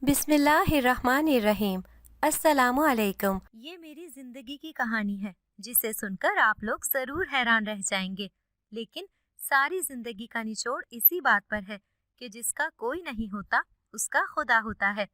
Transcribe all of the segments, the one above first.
بسم اللہ الرحمن الرحیم۔ السلام علیکم۔ یہ میری زندگی کی کہانی ہے جسے سن کر آپ لوگ ضرور حیران رہ جائیں گے، لیکن ساری زندگی کا نچوڑ اسی بات پر ہے کہ جس کا کوئی نہیں ہوتا اس کا خدا ہوتا ہے۔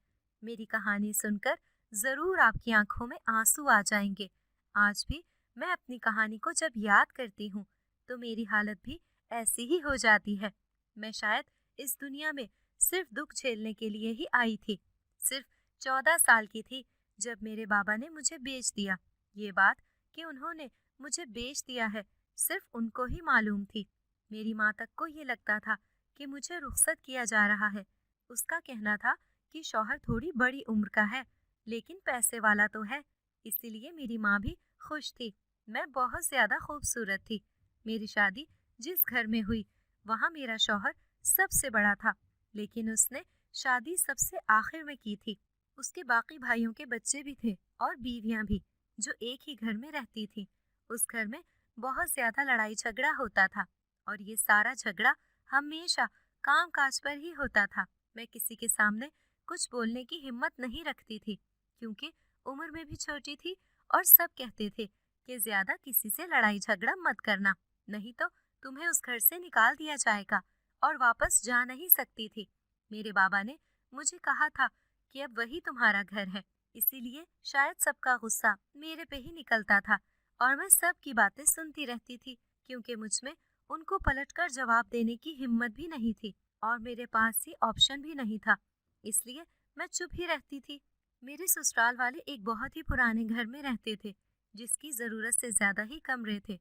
میری کہانی سن کر ضرور آپ کی آنکھوں میں آنسو آ جائیں گے۔ آج بھی میں اپنی کہانی کو جب یاد کرتی ہوں تو میری حالت بھی ایسی ہی ہو جاتی ہے۔ میں شاید اس دنیا میں صرف دکھ جھیلنے کے لیے ہی آئی تھی۔ صرف 14 سال کی تھی جب میرے بابا نے مجھے بیچ دیا۔ یہ بات کہ انہوں نے مجھے بیچ دیا ہے صرف ان کو ہی معلوم تھی۔ میری ماں تک کو یہ لگتا تھا کہ مجھے رخصت کیا جا رہا ہے۔ اس کا کہنا تھا کہ شوہر تھوڑی بڑی عمر کا ہے لیکن پیسے والا تو ہے، اسی لیے میری ماں بھی خوش تھی۔ میں بہت زیادہ خوبصورت تھی۔ میری شادی جس گھر میں ہوئی وہاں میرا شوہر سب سے بڑا تھا، لیکن اس نے شادی سب سے آخر میں کی تھی۔ اس کے باقی بھائیوں کے بچے بھی تھے اور بیویاں بھی جو ایک ہی گھر میں رہتی تھی۔ اس گھر میں بہت زیادہ لڑائی جھگڑا ہوتا تھا اور یہ سارا جھگڑا ہمیشہ کام کاج پر ہی ہوتا تھا۔ میں کسی کے سامنے کچھ بولنے کی ہمت نہیں رکھتی تھی کیونکہ عمر میں بھی چھوٹی تھی اور سب کہتے تھے کہ زیادہ کسی سے لڑائی جھگڑا مت کرنا، نہیں تو تمہیں اس گھر سے نکال دیا جائے گا اور واپس جا نہیں سکتی تھی۔ میرے بابا نے مجھے کہا تھا کہ اب وہی تمہارا گھر ہے، اسی لیے شاید سب کا غصہ میرے پہ ہی نکلتا تھا اور میں سب کی باتیں سنتی رہتی تھی کیونکہ مجھ میں ان کو پلٹ کر جواب دینے کی ہمت بھی نہیں تھی اور میرے پاس ہی آپشن بھی نہیں تھا، اس لیے میں چپ ہی رہتی تھی۔ میرے سسرال والے ایک بہت ہی پرانے گھر میں رہتے تھے جس کی ضرورت سے زیادہ ہی کمرے تھے،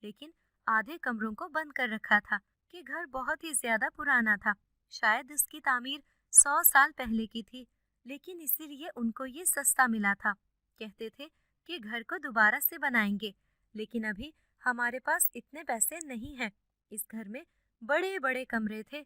لیکن آدھے کمروں کو بند کر رکھا تھا کہ گھر بہت ہی زیادہ پرانا تھا۔ شاید اس کی تعمیر 100 سال پہلے کی تھی، لیکن اسی لیے ان کو یہ سستا ملا تھا۔ کہتے تھے کہ گھر کو دوبارہ سے بنائیں گے، لیکن ابھی ہمارے پاس اتنے پیسے نہیں ہیں۔ اس گھر میں بڑے بڑے کمرے تھے،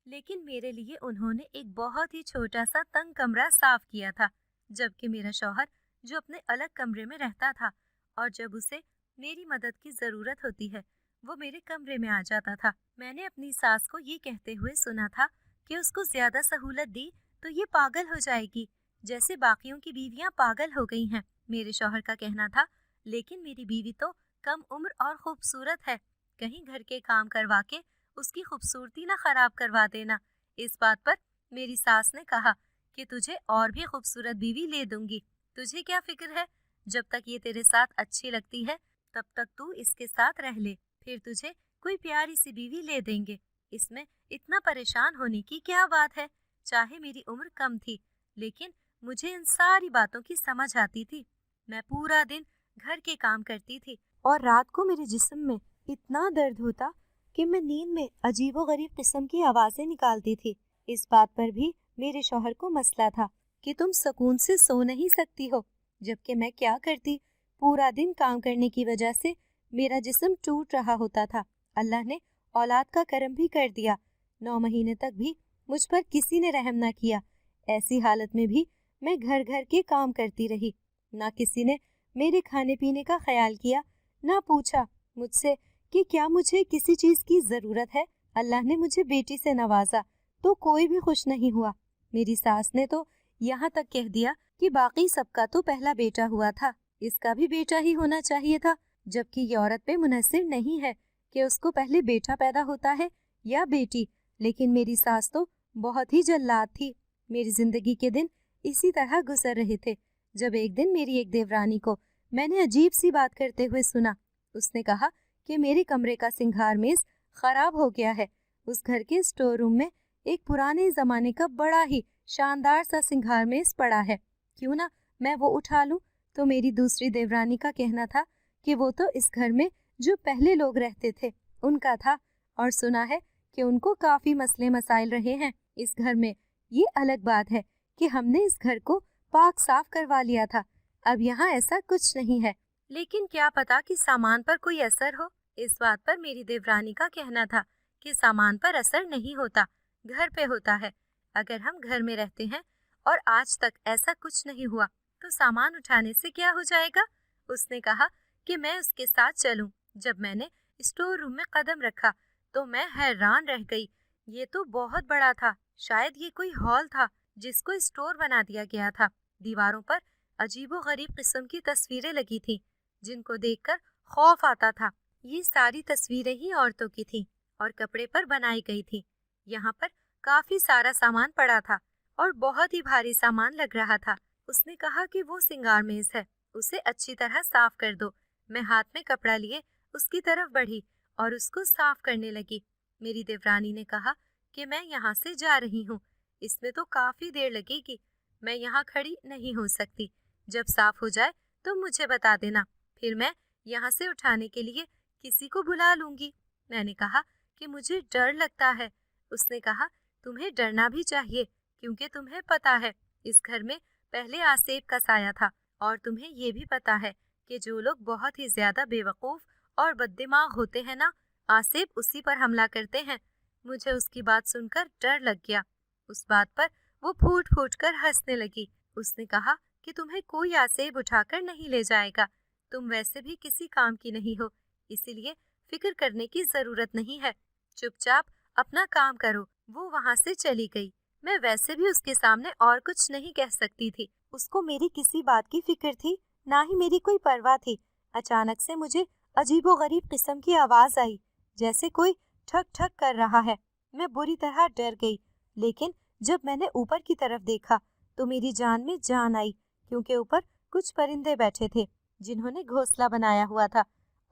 لیکن میرے لیے انہوں نے ایک بہت ہی چھوٹا سا تنگ کمرہ صاف کیا تھا، جبکہ میرا شوہر جو اپنے الگ کمرے میں رہتا تھا اور جب اسے میری مدد کی ضرورت ہوتی ہے وہ میرے کمرے میں آ جاتا تھا۔ میں نے اپنی ساس کو یہ کہتے ہوئے سنا تھا کہ اس کو زیادہ سہولت دی تو یہ پاگل ہو جائے گی جیسے باقیوں کی بیویاں پاگل ہو گئی ہیں۔ میرے شوہر کا کہنا تھا لیکن میری بیوی تو کم عمر اور خوبصورت ہے، کہیں گھر کے کام کروا کے اس کی خوبصورتی نہ خراب کروا دینا۔ اس بات پر میری ساس نے کہا کہ تجھے اور بھی خوبصورت بیوی لے دوں گی، تجھے کیا فکر ہے، جب تک یہ تیرے ساتھ اچھی لگتی ہے تب تک تو اس کے ساتھ رہ لے، پھر تجھے کوئی پیاری سی بیوی لے دیں گے، اس میں اتنا پریشان ہونے کی کیا بات ہے۔ چاہے میری عمر کم تھی لیکن مجھے ان ساری باتوں کی سمجھ آتی تھی۔ میں پورا دن گھر کے کام کرتی تھی اور رات کو میرے جسم میں اتنا درد ہوتا کہ میں نیند میں عجیب و غریب قسم کی آوازیں نکالتی تھی۔ اس بات پر بھی میرے شوہر کو مسئلہ تھا کہ تم سکون سے سو نہیں سکتی ہو، جبکہ میں کیا کرتی، پورا دن کام کرنے کی وجہ سے میرا جسم ٹوٹ رہا ہوتا تھا۔ اللہ نے اولاد کا کرم بھی کر دیا، 9 مہینے تک بھی مجھ پر کسی نے رحم نہ کیا۔ ایسی حالت میں بھی میں گھر گھر کے کام کرتی رہی، نہ کسی نے میرے کھانے پینے کا خیال کیا، نہ پوچھا مجھ سے کہ کیا مجھے کسی چیز کی ضرورت ہے۔ اللہ نے مجھے بیٹی سے نوازا تو کوئی بھی خوش نہیں ہوا۔ میری ساس نے تو یہاں تک کہہ دیا کہ باقی سب کا تو پہلا بیٹا ہوا تھا، اس کا بھی بیٹا ہی ہونا چاہیے تھا، جبکہ یہ عورت پہ منحصر نہیں ہے کہ اس کو پہلے بیٹا پیدا ہوتا ہے یا بیٹی۔ لیکن میری ساس تو بہت ہی جلاد تھی۔ میری زندگی کے دن اسی طرح گزر رہے تھے جب ایک دن میری ایک دیورانی کو میں نے عجیب سی بات کرتے ہوئے سنا۔ اس نے کہا کہ میرے کمرے کا سنگھار میز خراب ہو گیا ہے۔ اس گھر کے اسٹور روم میں ایک پرانے زمانے کا بڑا ہی شاندار سا سنگھار میز پڑا ہے، کیوں نہ میں وہ اٹھا لوں؟ تو میری دوسری دیورانی کا کہنا تھا کہ وہ تو اس گھر میں جو پہلے لوگ رہتے تھے ان کا تھا اور سنا ہے کہ ان کو کافی مسئلے مسائل رہے ہیں اس گھر میں۔ یہ الگ بات ہے کہ ہم نے اس گھر کو پاک صاف کروا لیا تھا، اب یہاں ایسا کچھ نہیں ہے، لیکن کیا پتا کہ سامان پر کوئی اثر ہو۔ اس بات پر میری دیورانی کا کہنا تھا کہ سامان پر اثر نہیں ہوتا، گھر پہ ہوتا ہے۔ اگر ہم گھر میں رہتے ہیں اور آج تک ایسا کچھ نہیں ہوا تو سامان اٹھانے سے کیا ہو جائے گا؟ اس نے کہا کہ میں اس کے ساتھ چلوں۔ جب میں نے اسٹور روم میں قدم رکھا تو میں حیران رہ گئی، یہ تو بہت بڑا تھا، شاید یہ کوئی ہال تھا۔ जिसको स्टोर बना दिया गया था। दीवारों पर अजीबो गरीब किस्म की तस्वीरें लगी थी जिनको देखकर खौफ आता था। ये सारी तस्वीरें ही औरतों की थी और कपड़े पर बनाई गई थी। यहाँ पर काफी सारा सामान पड़ा था और बहुत ही भारी सामान लग रहा था। उसने कहा कि वो सिंगार मेज है, उसे अच्छी तरह साफ कर दो। मैं हाथ में कपड़ा लिए उसकी तरफ बढ़ी और उसको साफ करने लगी। मेरी देवरानी ने कहा कि मैं यहाँ से जा रही हूँ, इसमें तो काफी देर लगेगी, मैं यहाँ खड़ी नहीं हो सकती। जब साफ हो जाए तो मुझे बता देना, फिर मैं यहाँ से उठाने के लिए किसी को बुला लूंगी। मैंने कहा कि मुझे डर लगता है। उसने कहा तुम्हें डरना भी चाहिए, क्योंकि तुम्हें पता है इस घर में पहले आसेब का साया था और तुम्हें ये भी पता है कि जो लोग बहुत ही ज्यादा बेवकूफ और बददिमाग होते हैं ना, आसेब उसी पर हमला करते हैं। मुझे उसकी बात सुनकर डर लग गया। उस बात पर वो फूट फूट कर हंसने लगी। उसने कहा कि तुम्हें कोई आसेब उठाकर नहीं ले जाएगा, तुम वैसे भी किसी काम की नहीं हो, इसीलिए फिक्र करने की जरूरत नहीं है, चुपचाप अपना काम करो। वो वहाँ से चली गई। मैं वैसे भी उसके सामने और कुछ नहीं कह सकती थी। उसको मेरी किसी बात की फिक्र थी, ना ही मेरी कोई परवाह थी। अचानक से मुझे अजीबोगरीब किस्म की आवाज आई, जैसे कोई ठक ठक कर रहा है। मैं बुरी तरह डर गई, लेकिन जब मैंने ऊपर की तरफ देखा तो मेरी जान में जान आई, क्योंकि ऊपर कुछ परिंदे बैठे थे जिन्होंने घोंसला बनाया हुआ था,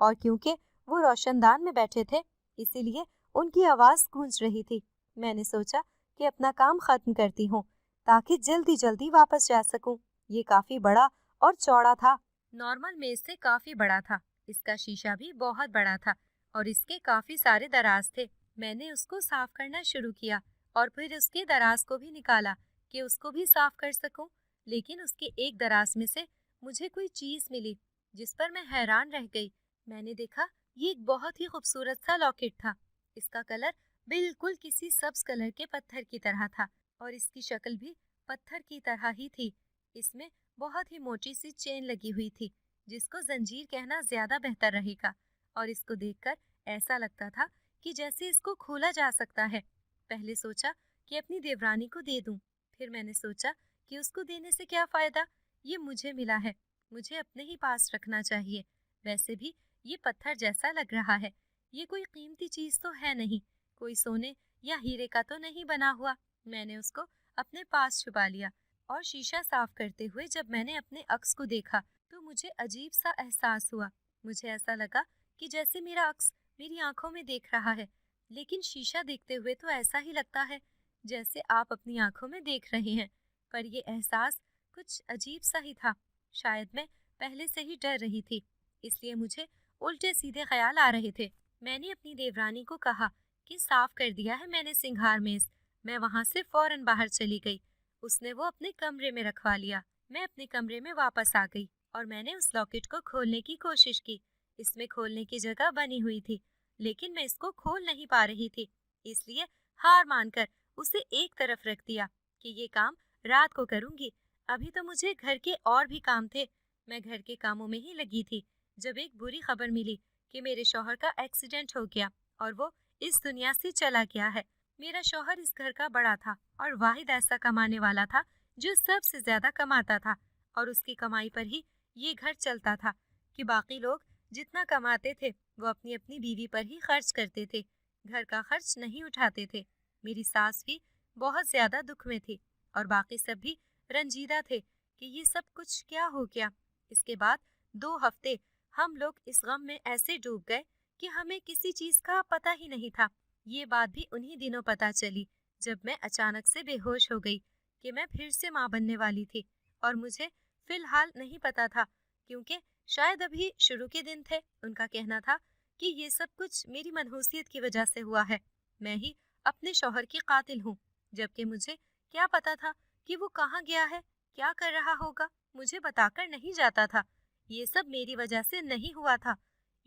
और क्योंकि वो रोशनदान में बैठे थे इसीलिए उनकी आवाज गूंज रही थी। मैंने सोचा कि अपना काम खत्म करती हूँ ताकि जल्दी जल्दी वापस जा सकूं। ये काफी बड़ा और चौड़ा था, नॉर्मल मेज से काफी बड़ा था। इसका शीशा भी बहुत बड़ा था और इसके काफी सारे दराज थे। मैंने उसको साफ करना शुरू किया और फिर उसके दराज को भी निकाला कि उसको भी साफ कर सकूं। लेकिन उसके एक दराज में से मुझे कोई चीज मिली जिस पर मैं हैरान रह गई। मैंने देखा ये एक बहुत ही खूबसूरत सा लॉकेट था। इसका कलर बिल्कुल किसी सब्ज कलर के पत्थर की तरह था और इसकी शक्ल भी पत्थर की तरह ही थी। इसमें बहुत ही मोटी सी चेन लगी हुई थी जिसको जंजीर कहना ज्यादा बेहतर रहेगा, और इसको देखकर ऐसा लगता था कि जैसे इसको खोला जा सकता है। पहले सोचा कि अपनी देवरानी को दे दूं, फिर मैंने सोचा कि उसको देने से क्या फायदा, ये मुझे मिला है, मुझे अपने ही पास रखना चाहिए। वैसे भी ये पत्थर जैसा लग रहा है, ये कोई कीमती चीज तो है नहीं, कोई सोने या हीरे का तो नहीं बना हुआ। मैंने उसको अपने पास छुपा लिया और शीशा साफ करते हुए जब मैंने अपने अक्स को देखा तो मुझे अजीब सा एहसास हुआ। मुझे ऐसा लगा कि जैसे मेरा अक्स मेरी आंखों में देख रहा है, लेकिन शीशा देखते हुए तो ऐसा ही लगता है जैसे आप अपनी आंखों में देख रहे हैं। पर ये एहसास कुछ अजीब सा ही था। शायद मैं पहले से ही डर रही थी, इसलिए मुझे उल्टे सीधे ख्याल आ रहे थे। मैंने अपनी देवरानी को कहा कि साफ कर दिया है मैंने सिंगार मेज। मैं वहां से फौरन बाहर चली गई। उसने वो अपने कमरे में रखवा लिया। मैं अपने कमरे में वापस आ गई और मैंने उस लॉकेट को खोलने की कोशिश की। इसमें खोलने की जगह बनी हुई थी, लेकिन मैं इसको खोल नहीं पा रही थी, इसलिए हार मानकर उसे एक तरफ रख दिया कि ये काम रात को करूंगी। अभी तो मुझे घर के और भी काम थे। मैं घर के कामों में ही लगी थी जब एक बुरी खबर मिली कि मेरे शौहर का एक्सीडेंट हो गया और वो इस दुनिया से चला गया है। मेरा शौहर इस घर का बड़ा था और वाहिद ऐसा कमाने वाला था जो सबसे ज्यादा कमाता था, और उसकी कमाई पर ही ये घर चलता था कि बाकी लोग जितना कमाते थे वो अपनी अपनी बीवी पर ही खर्च करते थे, घर का खर्च नहीं उठाते थे। मेरी सास भी बहुत ज्यादा दुख में थी और बाकी सब भी रंजीदा थे कि ये सब कुछ क्या हो गया। इसके बाद 2 हफ्ते हम लोग इस गम में ऐसे डूब गए कि हमें किसी चीज का पता ही नहीं था। ये बात भी उन्हीं दिनों पता चली जब मैं अचानक से बेहोश हो गई कि मैं फिर से माँ बनने वाली थी, और मुझे फिलहाल नहीं पता था क्योंकि शायद अभी शुरू के दिन थे। उनका कहना था कि ये सब कुछ मेरी मनहूसियत की वजह से हुआ है, मैं ही अपने शौहर की कातिल हूँ, जबकि मुझे क्या पता था कि वो कहाँ गया है, क्या कर रहा होगा, मुझे बताकर नहीं जाता था। ये सब मेरी वजह से नहीं हुआ था,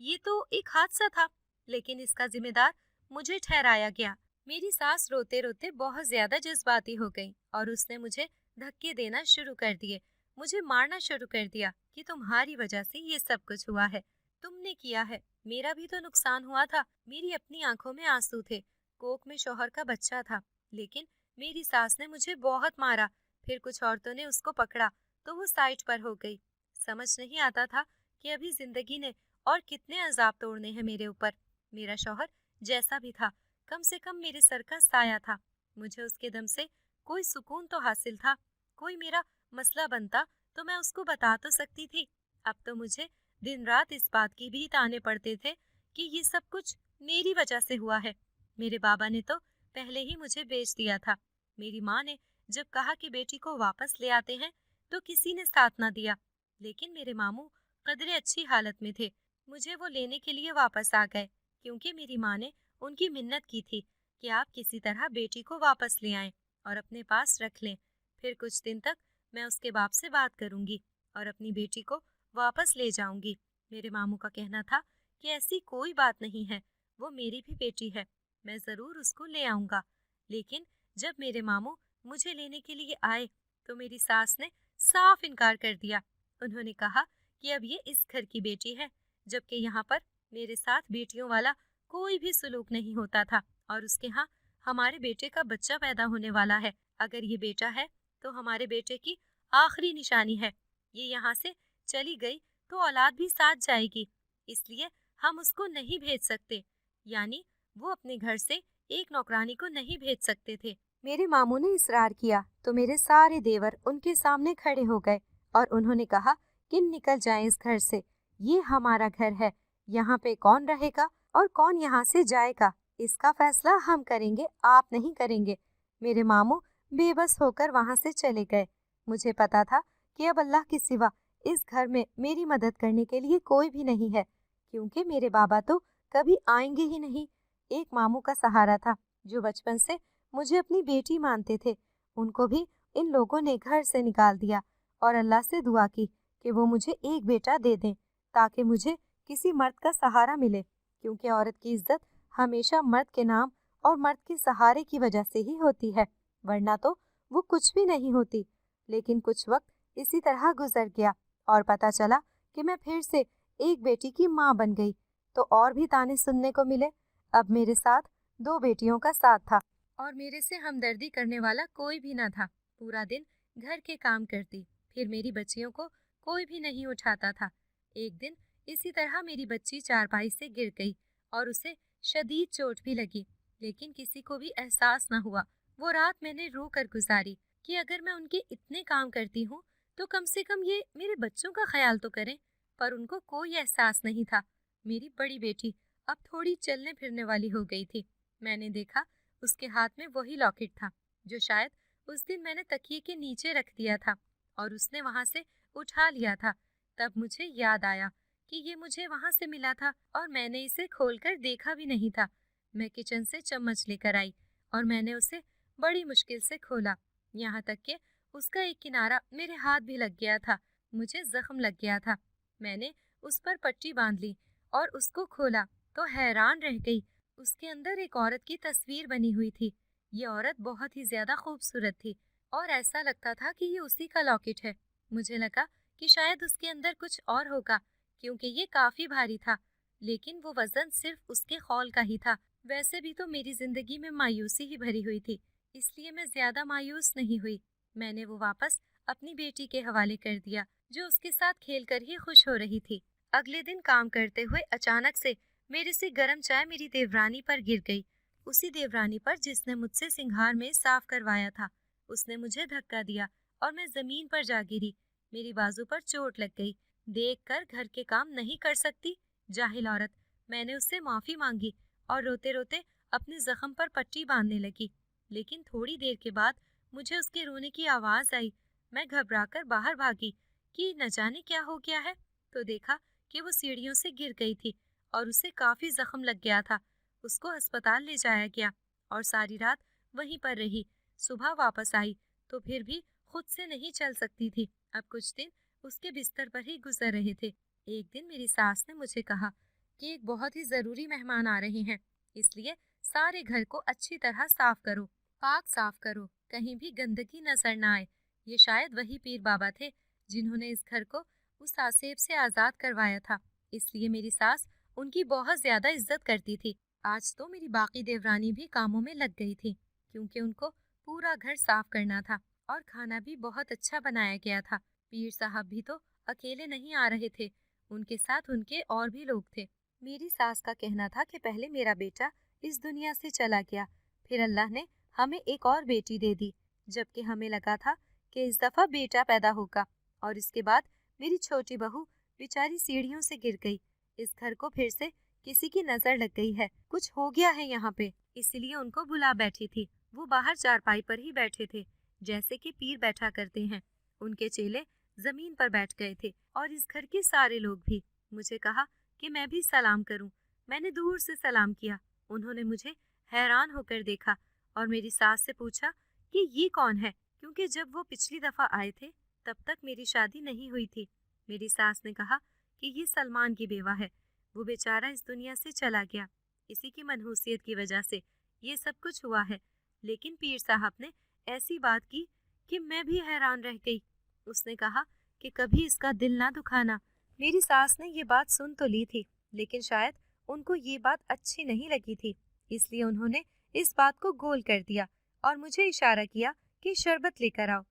ये तो एक हादसा था, लेकिन इसका जिम्मेदार मुझे ठहराया गया। मेरी सास रोते रोते बहुत ज्यादा जज्बाती हो गई और उसने मुझे धक्के देना शुरू कर दिए, मुझे मारना शुरू कर दिया कि तुम्हारी वजह से ये सब कुछ हुआ है, तुमने किया है, मेरा भी तो नुकसान हुआ था। मेरी अपनी आंखों में आंसू थे। कोख में शौहर का बच्चा था, लेकिन मेरी सास ने मुझे बहुत मारा, फिर कुछ औरतों ने उसको पकड़ा तो वो साइड पर हो गई। समझ नहीं आता था कि अभी जिंदगी ने और कितने अजाब तोड़ने हैं मेरे ऊपर। मेरा शौहर जैसा भी था, कम से कम मेरे सर का साया था। मुझे उसके दम से कोई सुकून तो हासिल था। कोई मेरा मसला बनता तो मैं उसको बता तो सकती थी। अब तो मुझे दिन रात इस बात की भी ताने पड़ते थे कि ये सब कुछ मेरी वजह से हुआ है। मेरे बाबा ने तो पहले ही मुझे बेच दिया था। मेरी माँ ने जब कहा कि बेटी को वापस ले आते हैं तो किसी ने साथ ना दिया, लेकिन मेरे मामू कदरे अच्छी हालत में थे। मुझे वो लेने के लिए वापस आ गए, क्योंकि मेरी माँ ने उनकी मिन्नत की थी कि आप किसी तरह बेटी को वापस ले आएं और अपने पास रख लें। फिर कुछ दिन तक मैं उसके बाप से बात करूंगी और अपनी बेटी को वापस ले जाऊंगी। मेरे मामू का कहना था कि ऐसी कोई बात नहीं है, वो मेरी भी बेटी है, मैं जरूर उसको ले आऊंगा। लेकिन जब मेरे मामू मुझे लेने के लिए आए तो मेरी सास ने साफ इनकार कर दिया। उन्होंने कहा कि अब ये इस घर की बेटी है, जबकि यहाँ पर मेरे साथ बेटियों वाला कोई भी सलूक नहीं होता था और उसके यहाँ हमारे बेटे का बच्चा पैदा होने वाला है। अगर ये बेटा है तो हमारे बेटे की आखिरी निशानी है। ये यहाँ से चली गई तो औलाद भी साथ जाएगी, इसलिए हम उसको नहीं भेज सकते। यानी वो अपने घर से एक नौकरानी को नहीं भेज सकते थे। मेरे मामू ने इसरार किया तो मेरे सारे देवर उनके सामने खड़े हो गए और उन्होंने कहा कि निकल जाएं इस घर से, ये हमारा घर है, यहाँ पे कौन रहेगा और कौन यहाँ से जाएगा, इसका फैसला हम करेंगे, आप नहीं करेंगे। मेरे मामू बेबस होकर वहाँ से चले गए। मुझे पता था कि अब अल्लाह के सिवा इस घर में मेरी मदद करने के लिए कोई भी नहीं है, क्योंकि मेरे बाबा तो कभी आएंगे ही नहीं। एक मामू का सहारा था जो बचपन से मुझे अपनी बेटी मानते थे, उनको भी इन लोगों ने घर से निकाल दिया और अल्लाह से दुआ की कि वो मुझे एक बेटा दे दें ताकि मुझे किसी मर्द का सहारा मिले, क्योंकि औरत की इज्जत हमेशा मर्द के नाम और मर्द के सहारे की वजह से ही होती है, वरना तो वो कुछ भी नहीं होती। लेकिन कुछ वक्त इसी तरह गुजर गया और पता चला कि मैं फिर से एक बेटी की माँ बन गई तो और भी ताने सुनने को मिले। अब मेरे साथ दो बेटियों का साथ था और मेरे से हमदर्दी करने वाला कोई भी न था। पूरा दिन घर के काम करती, फिर मेरी बच्चियों को कोई भी नहीं उठाता था। एक दिन इसी तरह मेरी बच्ची चारपाई से गिर गई और उसे शदीद चोट भी लगी, लेकिन किसी को भी एहसास न हुआ। वो रात मैंने रो कर गुजारी कि अगर मैं उनके इतने काम करती हूँ तो कम से कम ये मेरे बच्चों का ख्याल तो करें, पर उनको कोई एहसास नहीं था। मेरी बड़ी बेटी अब थोड़ी चलने फिरने वाली हो गई थी। मैंने देखा उसके हाथ में वही लॉकेट था जो शायद उस दिन मैंने तकिए के नीचे रख दिया था और उसने वहां से उठा लिया था। तब मुझे याद आया कि ये मुझे वहां से मिला था और मैंने इसे खोलकर देखा भी नहीं था। मैं किचन से चम्मच लेकर आई और मैंने उसे बड़ी मुश्किल से खोला, यहाँ तक कि उसका एक किनारा मेरे हाथ भी लग गया था। मुझे जख्म लग गया था। मैंने उस पर पट्टी बांध ली और उसको खोला तो हैरान रह गई। उसके अंदर एक औरत की तस्वीर बनी हुई थी। ये औरत बहुत ही ज्यादा खूबसूरत थी और ऐसा लगता था कि ये उसी का लॉकेट है। मुझे लगा कि शायद उसके अंदर कुछ और होगा, क्योंकि ये काफी भारी था, लेकिन वो वजन सिर्फ उसके खौल का ही था। वैसे भी तो मेरी जिंदगी में मायूसी ही भरी हुई थी, इसलिए मैं ज्यादा मायूस नहीं हुई। मैंने वो वापस अपनी बेटी के हवाले कर दिया, जो उसके साथ खेलकर ही खुश हो रही थी। अगले दिन काम करते हुए अचानक से मेरे से गर्म चाय मेरी देवरानी पर गिर गई, उसी देवरानी पर जिसने मुझसे सिंघार में साफ करवाया था। उसने मुझे धक्का दिया और मैं जमीन पर जा गिरी। मेरी बाजू पर चोट लग गई। देखकर घर के काम नहीं कर सकती, जाहिल औरत। मैंने उससे माफी मांगी और रोते रोते अपने जख्म पर पट्टी बांधने लगी, लेकिन थोड़ी देर के बाद मुझे उसके रोने की आवाज आई। मैं घबराकर बाहर भागी कि न जाने क्या हो गया है, तो देखा कि वो सीढ़ियों से गिर गई थी और उसे काफी जख्म लग गया था। उसको अस्पताल ले जाया गया और सारी रात वहीं पर रही। सुबह वापस आई तो फिर भी खुद से नहीं चल सकती थी। अब कुछ दिन उसके बिस्तर पर ही गुजर रहे थे। एक दिन मेरी सास ने मुझे कहा कि एक बहुत ही जरूरी मेहमान आ रहे हैं, इसलिए सारे घर को अच्छी तरह साफ करो, पाक साफ करो, कहीं भी गंदगी नजर न आए। ये शायद वही पीर बाबा थे जिन्होंने इस घर को उस आसेब से आजाद करवाया था, इसलिए मेरी सास उनकी बहुत ज्यादा इज्जत करती थी। आज तो मेरी बाकी देवरानी भी कामों में लग गई थी, क्योंकि उनको पूरा घर साफ करना था और खाना भी बहुत अच्छा बनाया गया था। पीर साहब भी तो अकेले नहीं आ रहे थे, उनके साथ उनके और भी लोग थे। मेरी सास का कहना था कि पहले मेरा बेटा इस दुनिया से चला गया, फिर अल्लाह ने हमें एक और बेटी दे दी, जबकि हमें लगा था कि इस दफा बेटा पैदा होगा। और इसके बाद मेरी छोटी बहू बेचारी सीढ़ियों से गिर गई। इस घर को फिर से किसी की नजर लग गई है, कुछ हो गया है यहाँ पे, इसलिए उनको बुला बैठी थी। वो बाहर चारपाई पर ही बैठे थे, जैसे कि पीर बैठा करते हैं। उनके चेले जमीन पर बैठ गए थे और इस घर के सारे लोग भी। मुझे कहा कि मैं भी सलाम करूं। मैंने दूर से सलाम किया। उन्होंने मुझे हैरान होकर देखा और मेरी सास से पूछा कि ये कौन है, क्योंकि जब वो पिछली दफा आए थे तब तक मेरी शादी नहीं हुई थी। मेरी सास ने कहा कि ये सलमान की बेवा है, वो बेचारा इस दुनिया से चला गया, इसी की मनहूसियत की वजह से ये सब कुछ हुआ है। लेकिन पीर साहब ने ऐसी बात की कि मैं भी हैरान रह गई। उसने कहा कि कभी इसका दिल ना दुखाना। मेरी सास ने ये बात सुन तो ली थी, लेकिन शायद उनको ये बात अच्छी नहीं लगी थी, इसलिए उन्होंने इस बात को गोल कर दिया और मुझे इशारा किया कि शरबत लेकर आओ।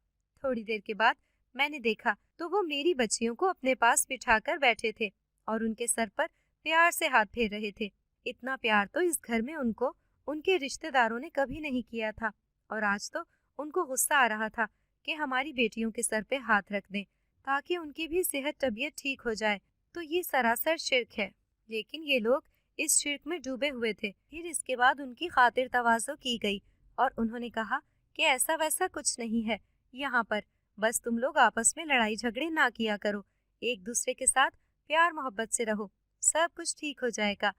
थोड़ी देर के बाद मैंने देखा तो वो मेरी बच्चियों को अपने पास बिठाकर बैठे थे और उनके सर पर प्यार से हाथ फेर रहे थे। इतना प्यार तो इस घर में उनको उनके रिश्तेदारों ने कभी नहीं किया था, और आज तो उनको गुस्सा आ रहा था कि हमारी बेटियों के सर पे हाथ रख दें ताकि उनकी भी सेहत तबीयत ठीक हो जाए। तो ये सरासर शिर्क है, लेकिन ये लोग इस शिर्क में डूबे हुए थे। फिर इसके बाद उनकी खातिर तवाज़ो की गई और उन्होंने कहा कि ऐसा वैसा कुछ नहीं है यहाँ पर, बस तुम लोग आपस में लड़ाई झगड़े ना किया करो, एक दूसरे के साथ प्यार मोहब्बत से रहो, सब कुछ ठीक हो जाएगा।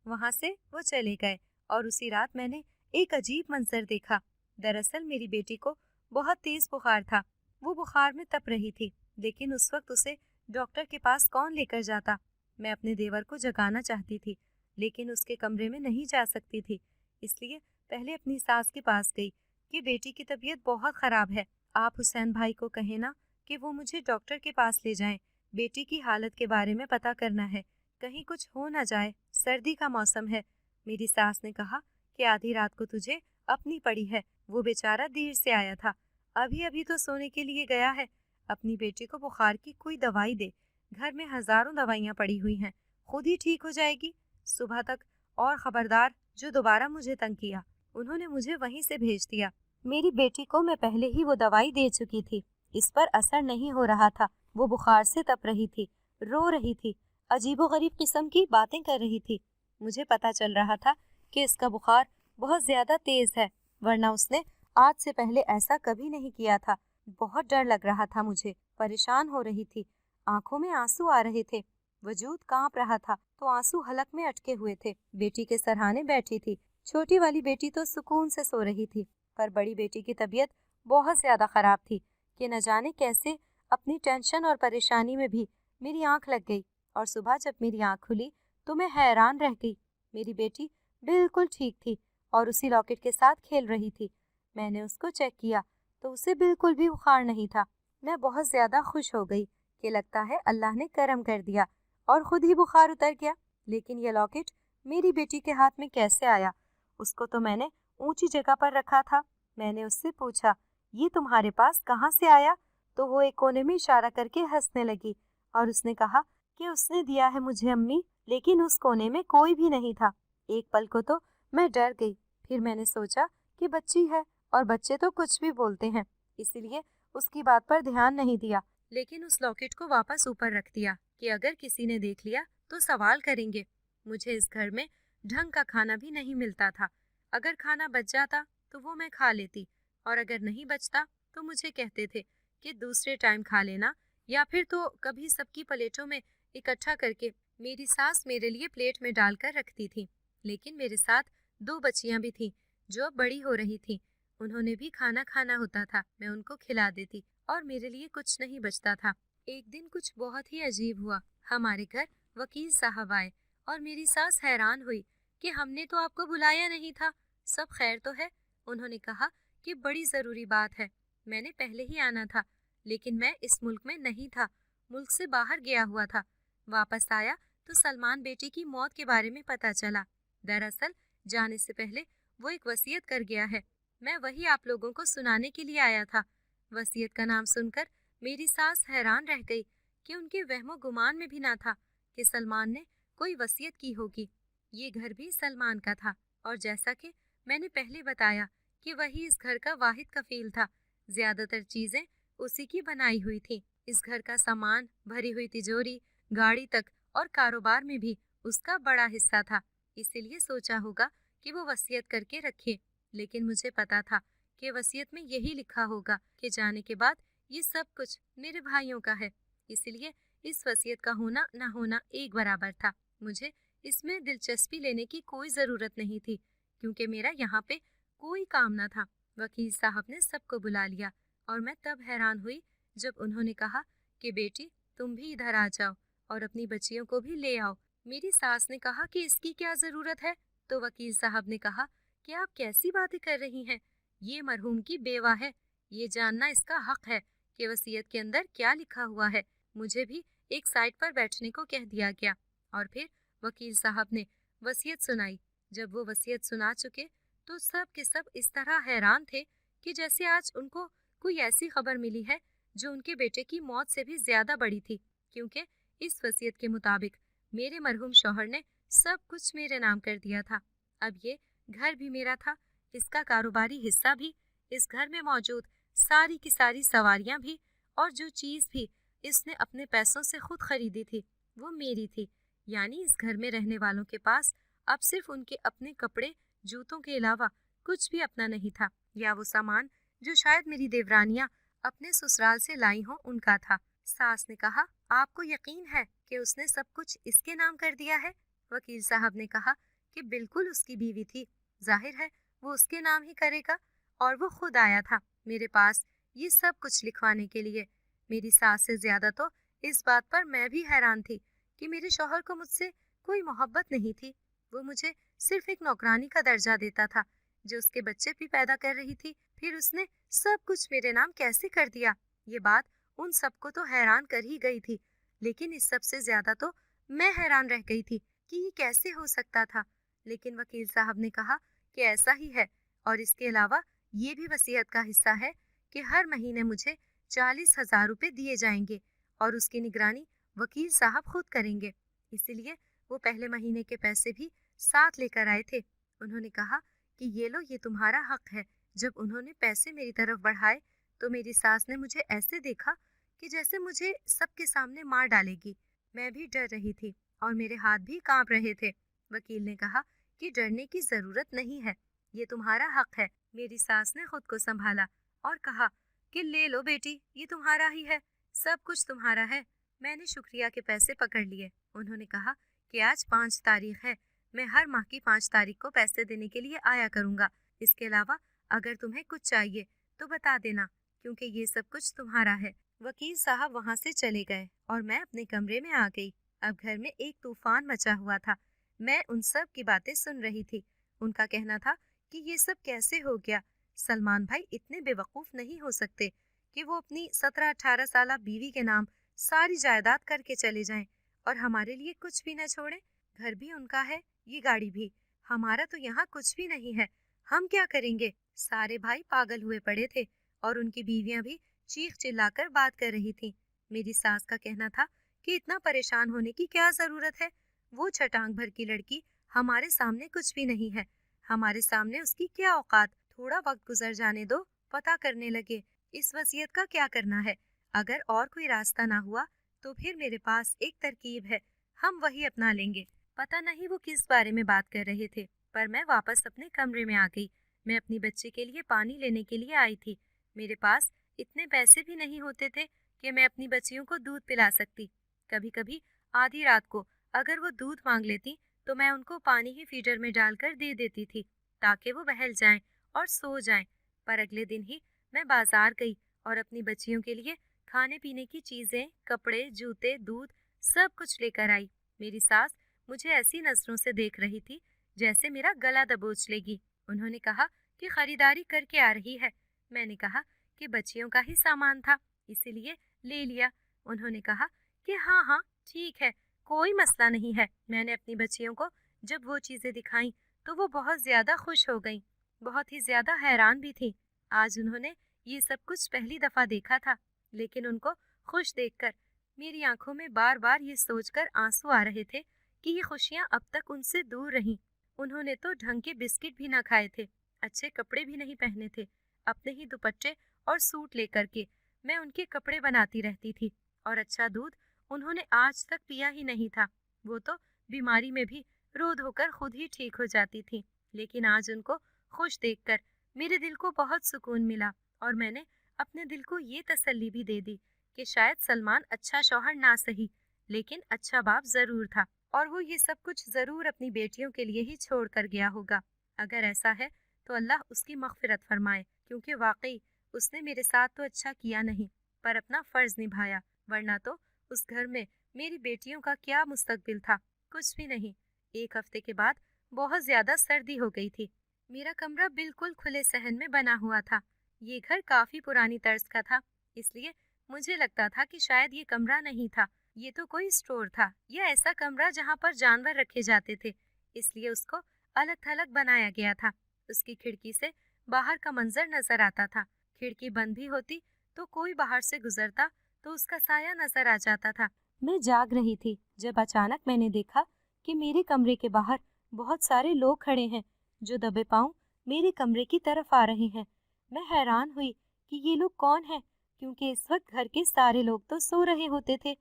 वहाँ से वो चले गए और उसी रात मैंने एक अजीब मंजर देखा। दरअसल मेरी बेटी को बहुत तेज बुखार था। वो बुखार में तप रही थी, लेकिन उस वक्त उसे डॉक्टर के पास कौन लेकर जाता। मैं अपने देवर को जगाना चाहती थी, लेकिन उसके कमरे में नहीं जा सकती थी, इसलिए पहले अपनी सास के पास गई कि बेटी की तबीयत बहुत ख़राब है, आप हुसैन भाई को कहें ना कि वो मुझे डॉक्टर के पास ले जाएं। बेटी की हालत के बारे में पता करना है, कहीं कुछ हो ना जाए, सर्दी का मौसम है। मेरी सास ने कहा कि आधी रात को तुझे अपनी पड़ी है, वो बेचारा देर से आया था, अभी अभी तो सोने के लिए गया है। अपनी बेटी को बुखार की कोई दवाई दे, घर में हजारों दवाइयाँ पड़ी हुई हैं, खुद ही ठीक हो जाएगी सुबह तक। और खबरदार जो दोबारा मुझे तंग किया। उन्होंने मुझे वहीं से भेज दिया। मेरी बेटी को मैं पहले ही वो दवाई दे चुकी थी, इस पर असर नहीं हो रहा था। वो बुखार से तप रही थी, रो रही थी, अजीबोगरीब किस्म की बातें कर रही थी। मुझे पता चल रहा था कि इसका बुखार बहुत ज्यादा तेज है, वरना उसने आज से पहले ऐसा कभी नहीं किया था। बहुत डर लग रहा था मुझे, परेशान हो रही थी, आंखों में आंसू आ रहे थे, वजूद कांप रहा था तो आंसू हलक में अटके हुए थे। बेटी के सरहाने बैठी थी। छोटी वाली बेटी तो सुकून से सो रही थी, पर बड़ी बेटी की तबीयत बहुत ज्यादा खराब थी कि न जाने कैसे अपनी टेंशन और परेशानी में भी मेरी आंख लग गई। और सुबह जब मेरी आंख खुली तो मैं हैरान रह गई। मेरी बेटी बिल्कुल ठीक थी और उसी लॉकेट के साथ खेल रही थी। मैंने उसको चेक किया तो उसे बिल्कुल भी बुखार नहीं था। मैं बहुत ज्यादा खुश हो गई कि लगता है अल्लाह ने करम कर दिया और खुद ही बुखार उतर गया। लेकिन यह लॉकेट मेरी बेटी के हाथ में कैसे आया? उसको तो मैंने ऊंची जगह पर रखा था। मैंने उससे पूछा, ये तुम्हारे पास कहाँ से आया? तो वो एक कोने में इशारा करके हंसने लगी और उसने कहा कि उसने दिया है मुझे अम्मी, लेकिन उस कोने में कोई भी नहीं था। एक पल को तो मैं डर गई, फिर मैंने सोचा कि बच्ची है और बच्चे तो कुछ भी बोलते हैं, इसलिए उसकी बात पर ध्यान नहीं दिया, लेकिन उस लॉकेट को वापस ऊपर रख दिया कि अगर किसी ने देख लिया तो सवाल करेंगे। मुझे इस घर में ढंग का खाना भी नहीं मिलता था। अगर खाना बच जाता तो वो मैं खा लेती, और अगर नहीं बचता तो मुझे कहते थे कि दूसरे टाइम खा लेना, या फिर तो कभी सबकी प्लेटों में इकट्ठा करके मेरी सास मेरे लिए प्लेट में डालकर रखती थी। लेकिन मेरे साथ दो बच्चियां भी थीं जो अब बड़ी हो रही थीं। उन्होंने भी खाना खाना होता था, मैं उनको खिला देती और मेरे लिए कुछ नहीं बचता था। एक दिन कुछ बहुत ही अजीब हुआ। हमारे घर वकील साहब आए और मेरी सास हैरान हुई कि हमने तो आपको बुलाया नहीं था, सब खैर तो है? उन्होंने कहा कि बड़ी ज़रूरी बात है। मैंने पहले ही आना था, लेकिन मैं इस मुल्क में नहीं था, मुल्क से बाहर गया हुआ था। वापस आया तो सलमान बेटी की मौत के बारे में पता चला। दरअसल जाने से पहले वो एक वसीयत कर गया है मैं वही आप लोगों को सुनाने के लिए आया था। वसीयत का नाम सुनकर मेरी सास हैरान रह गई कि उनके वहमो गुमान में भी ना था कि सलमान ने कोई वसीयत की होगी। ये घर भी सलमान का था और जैसा कि मैंने पहले बताया कि वही इस घर का वाहिद कफील था। ज्यादातर चीजें उसी की बनाई हुई थी। इस घर का सामान, भरी हुई तिजोरी, गाड़ी तक और कारोबार में भी उसका बड़ा हिस्सा था। इसीलिए सोचा होगा कि वो वसीयत करके रखे। लेकिन मुझे पता था कि वसीयत में यही लिखा होगा कि जाने के बाद ये सब कुछ मेरे भाइयों का है। इसलिए इस वसीयत का होना ना होना एक बराबर था। मुझे इसमें दिलचस्पी लेने की कोई जरूरत नहीं थी क्योंकि मेरा यहाँ पे कोई काम ना था। वकील साहब ने सबको बुला लिया और मैं तब हैरान हुई जब उन्होंने कहा कि बेटी तुम भी इधर आ जाओ और अपनी बच्चियों को भी ले आओ। मेरी सास ने कहा कि इसकी क्या जरूरत है, तो वकील साहब ने कहा कि आप कैसी बातें कर रही हैं, ये मरहूम की बेवा है, ये जानना इसका हक है कि वसीयत के अंदर क्या लिखा हुआ है। मुझे भी एक साइड पर बैठने को कह दिया गया और फिर वकील साहब ने वसीयत सुनाई। जब वो वसीयत सुना चुके तो सब के सब इस तरह हैरान थे कि जैसे आज उनको कोई ऐसी खबर मिली है जो उनके बेटे की मौत से भी ज्यादा बड़ी थी, क्योंकि इस वसीयत के मुताबिक मेरे मरहूम शौहर ने सब कुछ मेरे नाम कर दिया था। अब ये घर भी मेरा था, इसका कारोबारी हिस्सा भी, इस घर में मौजूद सारी की सारी सवारियां भी और जो चीज भी इसने अपने पैसों से खुद खरीदी थी वो मेरी थी। यानी इस घर में रहने वालों के पास अब सिर्फ उनके अपने कपड़े जूतों के अलावा कुछ भी अपना नहीं था, या वो सामान जो शायद मेरी देवरानियां अपने ससुराल से लाई हों उनका था। सास ने कहा, आपको यकीन है कि उसने सब कुछ इसके नाम कर दिया है? वकील साहब ने कहा कि बिल्कुल उसकी बीवी थी, जाहिर है वो उसके नाम ही करेगा, और वो खुद आया था मेरे पास ये सब कुछ लिखवाने के लिए। मेरी सास से ज्यादा तो इस बात पर मैं भी हैरान थी कि मेरे शौहर को मुझसे कोई मोहब्बत नहीं थी। वो मुझे सिर्फ एक नौकरानी का दर्जा देता था जो उसके बच्चे भी पैदा कर रही थी। फिर उसने सब कुछ मेरे नाम कैसे कर दिया? ये बात उन सबको तो हैरान कर ही गई थी, लेकिन इस सब से ज्यादा तो मैं हैरान रह गई थी कि ये कैसे हो सकता था। लेकिन वकील साहब ने कहा कि ऐसा ही है, और इसके अलावा ये भी वसीयत का हिस्सा है कि हर महीने मुझे 40,000 रुपए दिए जाएंगे और उसकी निगरानी वकील साहब खुद करेंगे। इसलिए वो पहले महीने के पैसे भी साथ लेकर आए थे। उन्होंने कहा कि ये लो, ये तुम्हारा हक है। जब उन्होंने पैसे मेरी तरफ बढ़ाए तो मेरी सास ने मुझे ऐसे देखा कि जैसे मुझे सबके सामने मार डालेगी। मैं भी डर रही थी और मेरे हाथ भी कांप रहे थे। वकील ने कहा कि डरने की जरूरत नहीं है, ये तुम्हारा हक है। मेरी सास ने खुद को संभाला और कहा कि ले लो बेटी, ये तुम्हारा ही है, सब कुछ तुम्हारा है। मैंने शुक्रिया के पैसे पकड़ लिए। उन्होंने कहा कि आज 5 तारीख है, मैं हर माह की 5 तारीख को पैसे देने के लिए आया करूंगा। इसके अलावा अगर तुम्हें कुछ चाहिए तो बता देना, क्योंकि ये सब कुछ तुम्हारा है। वकील साहब वहाँ से चले गए और मैं अपने कमरे में आ गई। अब घर में एक तूफान मचा हुआ था। मैं उन सब की बातें सुन रही थी। उनका कहना था कि ये सब कैसे हो गया? सलमान भाई इतने बेवकूफ नहीं हो सकते कि वो अपनी 17-18 साल बीवी के नाम सारी जायदाद करके चले जाएं और हमारे लिए कुछ भी न छोड़ें। घर भी उनका है, ये गाड़ी भी। हमारा तो यहाँ कुछ भी नहीं है, हम क्या करेंगे? सारे भाई पागल हुए पड़े थे और उनकी बीवियां भी चीख चिल्लाकर बात कर रही थी। मेरी सास का कहना था कि इतना परेशान होने की क्या जरूरत है, वो छटांग भर की लड़की हमारे सामने कुछ भी नहीं है, हमारे सामने उसकी क्या औकात। थोड़ा वक्त गुजर जाने दो, पता करने लगे इस वसीयत का क्या करना है। अगर और कोई रास्ता ना हुआ तो फिर मेरे पास एक तरकीब है, हम वही अपना लेंगे। पता नहीं वो किस बारे में बात कर रहे थे, पर मैं वापस अपने कमरे में आ गई। मैं अपनी बच्ची के लिए पानी लेने के लिए आई थी। मेरे पास इतने पैसे भी नहीं होते थे कि मैं अपनी बच्चियों को दूध पिला सकती। कभी कभी आधी रात को अगर वो दूध मांग लेती तो मैं उनको पानी ही फीडर में डालकर दे देती थी ताकि वो बहल जाएं और सो जाएं। पर अगले दिन ही मैं बाजार गई और अपनी बच्चियों के लिए खाने पीने की चीजें, कपड़े, जूते, दूध सब कुछ लेकर आई। मेरी सास मुझे ऐसी नजरों से देख रही थी जैसे मेरा गला दबोच लेगी। उन्होंने कहा कि खरीदारी करके आ रही है। मैंने कहा कि बच्चियों का ही सामान था, इसीलिए ले लिया। उन्होंने कहा कि हाँ हाँ ठीक है, कोई मसला नहीं है। मैंने अपनी बच्चियों को जब वो चीजें दिखाई तो वो बहुत ज्यादा खुश हो गईं। बहुत ही ज्यादा हैरान भी थी। आज उन्होंने ये सब कुछ पहली दफा देखा था, लेकिन उनको खुश देखकर मेरी आंखों में बार बार ये सोचकर आंसू आ रहे थे कि ये खुशियां अब तक उनसे दूर रहीं। उन्होंने तो ढंग के बिस्किट भी ना खाए थे, अच्छे कपड़े भी नहीं पहने थे। अपने ही दुपट्टे और सूट लेकर के मैं उनके कपड़े बनाती रहती थी, और अच्छा दूध उन्होंने आज तक पिया ही नहीं था। वो तो बीमारी में भी रो धोकर खुद ही ठीक हो जाती थी, लेकिन आज उनको खुश देखकर मेरे दिल को बहुत सुकून मिला, और मैंने अपने दिल को ये तसल्ली भी दे दी कि शायद सलमान अच्छा शौहर ना सही, लेकिन अच्छा बाप जरूर था, और वो ये सब कुछ जरूर अपनी बेटियों के लिए ही छोड़ कर गया होगा। अगर ऐसा है तो अल्लाह उसकी मगफिरत फरमाए, क्योंकि वाकई उसने मेरे साथ तो अच्छा किया नहीं, पर अपना फर्ज निभाया, वरना तो उस घर में मेरी बेटियों का क्या मुस्तकबिल था, कुछ भी नहीं। एक हफ्ते के बाद बहुत ज्यादा सर्दी हो गई थी। मेरा कमरा बिल्कुल खुले सहन में बना हुआ था। ये घर काफी पुरानी तर्ज का था, इसलिए मुझे लगता था कि शायद ये कमरा नहीं था, ये तो कोई स्टोर था या ऐसा कमरा जहाँ पर जानवर रखे जाते थे, इसलिए उसको अलग थलग बनाया गया था। उसकी खिड़की से बाहर का मंजर नजर आता था। खिड़की बंद भी होती तो कोई बाहर से गुजरता तो उसका साया नजर आ जाता था। मैं जाग रही थी जब अचानक मैंने देखा कि मेरे कमरे के बाहर बहुत सारे लोग खड़े हैं, जो दबे पांव मेरे कमरे की तरफ आ रहे हैं। मैं हैरान हुई कि ये लोग कौन हैं, क्योंकि इस वक्त घर के सारे लोग तो सो रहे होते थे,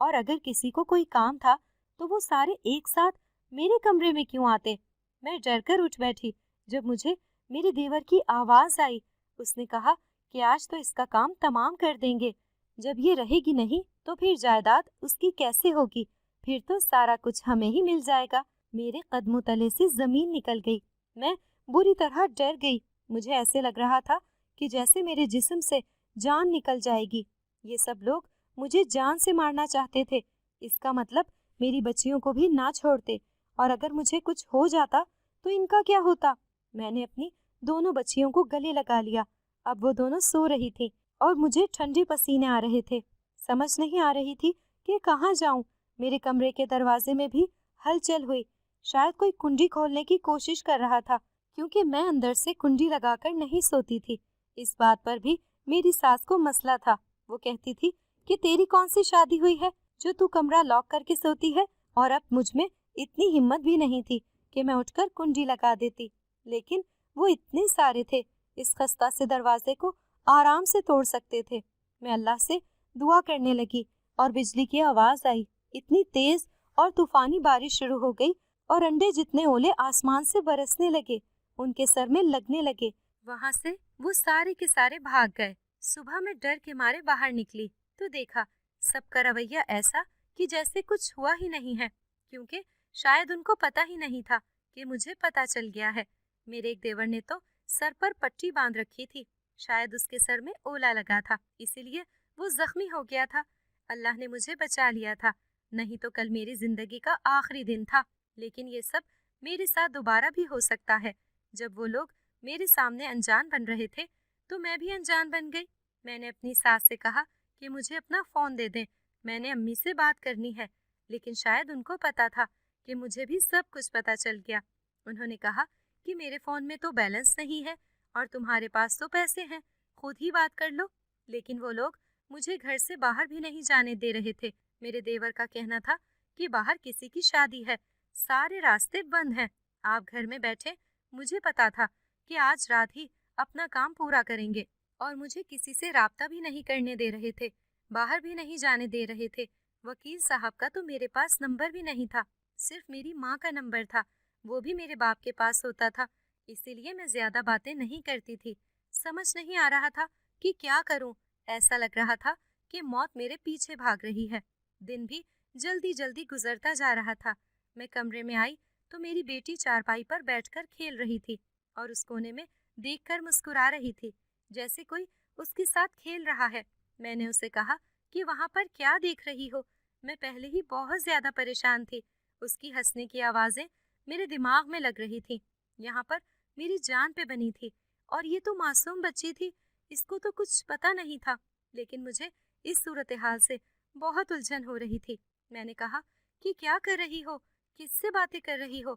और अगर किसी को कोई काम था तो वो सारे एक साथ मेरे कमरे में क्यों आते। मैं डरकर उठ बैठी जब मुझे मेरे देवर की आवाज आई। उसने कहा कि आज तो इसका काम तमाम कर देंगे, जब ये रहेगी नहीं तो फिर जायदाद उसकी कैसे होगी, फिर तो सारा कुछ हमें ही मिल जाएगा। मेरे कदमों तले से जमीन निकल गई। मैं बुरी तरह डर गई। मुझे ऐसे लग रहा था कि जैसे मेरे जिस्म से जान निकल जाएगी। ये सब लोग मुझे जान से मारना चाहते थे। इसका मतलब मेरी बच्चियों को भी ना छोड़ते, और अगर मुझे कुछ हो जाता तो इनका क्या होता। मैंने अपनी दोनों बच्चियों को गले लगा लिया। अब वो दोनों सो रही थी और मुझे ठंडे पसीने आ रहे थे। समझ नहीं आ रही थी कि कहाँ जाऊं। मेरे कमरे के दरवाजे में भी हलचल हुई। शायद कोई कुंडी खोलने की कोशिश कर रहा था, क्योंकि मैं अंदर से कुंडी लगाकर नहीं सोती थी। इस बात पर भी मेरी सास को मसला था। वो कहती थी कि तेरी कौन सी शादी हुई है जो तू कमरा लॉक करके सोती है, और अब मुझ में इतनी हिम्मत भी नहीं थी कि मैं उठकर कुंडी लगा देती। लेकिन वो इतने सारे थे, इस खस्ता से दरवाजे को आराम से तोड़ सकते थे। मैं अल्लाह से दुआ करने लगी और बिजली की आवाज आई। इतनी तेज और तूफानी बारिश शुरू हो गई और अंडे जितने ओले आसमान से बरसने लगे, उनके सर में लगने लगे। वहां से वो सारे के सारे भाग गए। सुबह में डर के मारे बाहर निकली तो देखा सबका रवैया ऐसा कि जैसे कुछ हुआ ही नहीं है, क्योंकि शायद उनको पता ही नहीं था कि मुझे पता चल गया है। मेरे एक देवर ने तो सर पर पट्टी बांध रखी थी, शायद उसके सर में ओला लगा था, इसीलिए वो जख्मी हो गया था। अल्लाह ने मुझे बचा लिया था, नहीं तो कल मेरी जिंदगी का आखिरी दिन था। लेकिन ये सब मेरे साथ दोबारा भी हो सकता है। जब वो लोग मेरे सामने अनजान बन रहे थे तो मैं भी अनजान बन गई। मैंने अपनी सास से कहा कि मुझे अपना फोन दे दें, मैंने अम्मी से बात करनी है। लेकिन शायद उनको पता था कि मुझे भी सब कुछ पता चल गया। उन्होंने कहा कि मेरे फोन में तो बैलेंस नहीं है और तुम्हारे पास तो पैसे हैं, खुद ही बात कर लो। लेकिन वो लोग मुझे घर से बाहर भी नहीं जाने दे रहे थे। मेरे देवर का कहना था कि बाहर किसी की शादी है, सारे रास्ते बंद हैं, आप घर में बैठे। मुझे पता था कि आज रात ही अपना काम पूरा करेंगे, और मुझे किसी से राब्ता भी नहीं करने दे रहे थे, बाहर भी नहीं जाने दे रहे थे। वकील साहब का तो मेरे पास नंबर भी नहीं था, सिर्फ मेरी माँ का नंबर था, वो भी मेरे बाप के पास होता था, इसीलिए मैं ज्यादा बातें नहीं करती थी। समझ नहीं आ रहा था कि क्या करूं। ऐसा लग रहा था कि मौत मेरे पीछे भाग रही है। दिन भी जल्दी जल्दी गुजरता जा रहा था। मैं कमरे में आई तो मेरी बेटी चारपाई पर बैठकर खेल रही थी और उस कोने में देखकर मुस्कुरा रही थी, जैसे कोई उसके साथ खेल रहा है। मैंने उसे कहा कि वहां पर क्या देख रही हो। मैं पहले ही बहुत ज्यादा परेशान थी। उसकी हंसने की आवाजें मेरे दिमाग में लग रही थी। यहाँ पर मेरी जान पे बनी थी, और ये तो मासूम बच्ची थी, इसको तो कुछ पता नहीं था। लेकिन मुझे इस सूरत हाल से बहुत उलझन हो रही थी। मैंने कहा कि क्या कर रही हो, किससे बातें कर रही हो,